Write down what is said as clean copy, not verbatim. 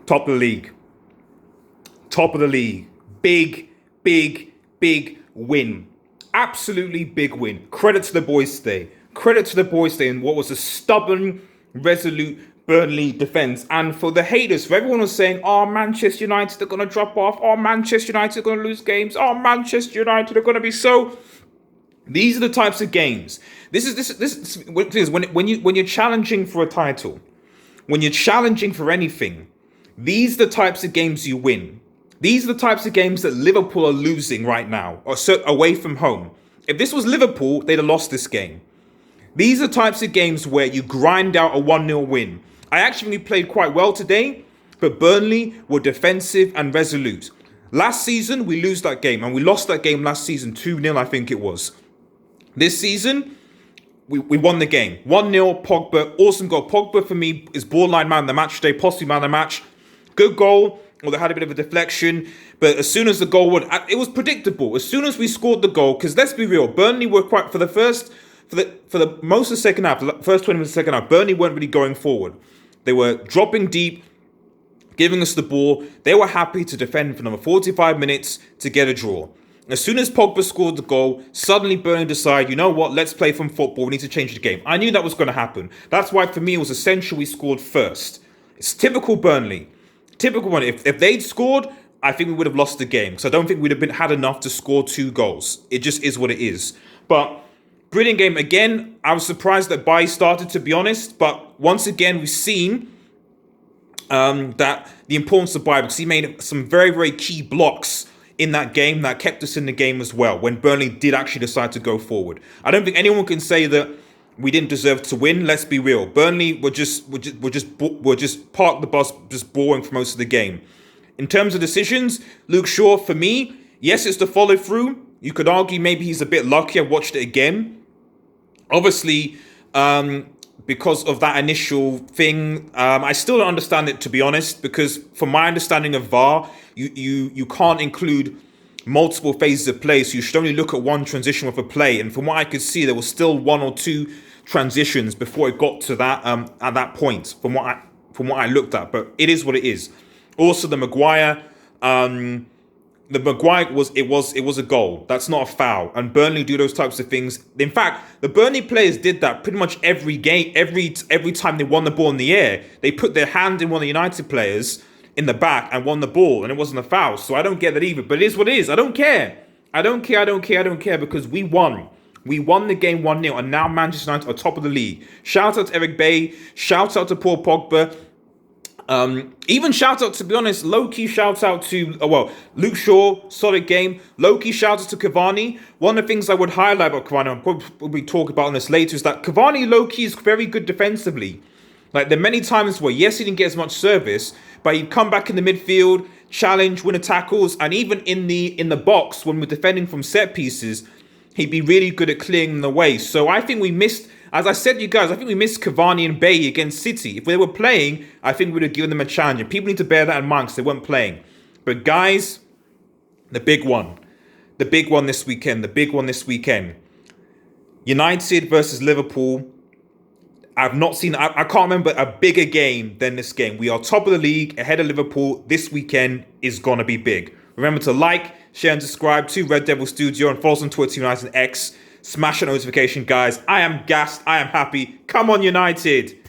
Top of the league. Top of the league. Big, big, big win. Absolutely big win. Credit to the boys today. Credit to the boys today in what was a stubborn, resolute Burnley defence. And for the haters, for everyone was saying, oh, Manchester United are going to drop off. Oh, Manchester United are going to lose games. Oh, Manchester United are going to be so... These are the types of games. This is when you're challenging for a title, when you're challenging for anything, these are the types of games you win. These are the types of games that Liverpool are losing right now, or away from home. If this was Liverpool, they'd have lost this game. These are the types of games where you grind out a 1-0 win. I actually played quite well today, but Burnley were defensive and resolute. Last season, we lose that game, and we lost that game last season 2-0, I think it was. This season, we won the game. 1-0, Pogba, awesome goal. Pogba, for me, is borderline man of the match today, possibly man of the match. Good goal, although had a bit of a deflection. But as soon as the goal it was predictable. As soon as we scored the goal, because let's be real, Burnley were quite, for the most of the second half, the first 20 minutes of the second half, Burnley weren't really going forward. They were dropping deep, giving us the ball. They were happy to defend for another 45 minutes to get a draw. As soon as Pogba scored the goal, suddenly Burnley decided, you know what, let's play from football. We need to change the game. I knew that was going to happen. That's why, for me, it was essential we scored first. It's typical Burnley. Typical one. If they'd scored, I think we would have lost the game. Because I don't think we'd have had enough to score 2 goals. It just is what it is. But brilliant game. Again, I was surprised that Bailly started, to be honest. But once again, we've seen that the importance of Bailly, because he made some very, very key blocks in that game that kept us in the game as well, when Burnley did actually decide to go forward. I don't think anyone can say that we didn't deserve to win. Let's be real. Burnley were just parked the bus, just boring for most of the game. In terms of decisions, Luke Shaw, for me, yes, it's the follow through. You could argue maybe he's a bit lucky. I watched it again. Obviously, because of that initial thing, I still don't understand it, to be honest, because from my understanding of VAR, you can't include multiple phases of play, so you should only look at one transition with a play. And from what I could see, there was still 1 or 2 transitions before it got to that at that point. From what I looked at, but it is what it is. Also, the Maguire was a goal. That's not a foul. And Burnley do those types of things. In fact, the Burnley players did that pretty much every game. Every time they won the ball in the air, they put their hand in one of the United players in the back and won the ball, and it wasn't a foul. So I don't get that either. But it is what it is. I don't care. I don't care because we won. We won the game 1-0, and now Manchester United are top of the league. Shout out to Eric Bailly. Shout out to Paul Pogba. Even shout out, to be honest, low-key shout out to, Luke Shaw, solid game. Low-key shout out to Cavani. One of the things I would highlight about Cavani, I'll probably talk about on this later, is that Cavani low-key is very good defensively. Like, there are many times where, yes, he didn't get as much service, but he'd come back in the midfield, challenge, win the tackles, and even in the box, when we're defending from set pieces, he'd be really good at clearing the way. So I think we missed, as I said to you guys, I think we missed Cavani and Bailly against City. If they were playing, I think we would have given them a challenge. And people need to bear that in mind because they weren't playing. But guys, the big one this weekend. United versus Liverpool. I've not seen, I can't remember a bigger game than this game. We are top of the league, ahead of Liverpool. This weekend is going to be big. Remember to like, share and subscribe to Red Devil Studio and follow us on Twitter, United and X. Smash that notification, guys. I am gassed. I am happy. Come on, United.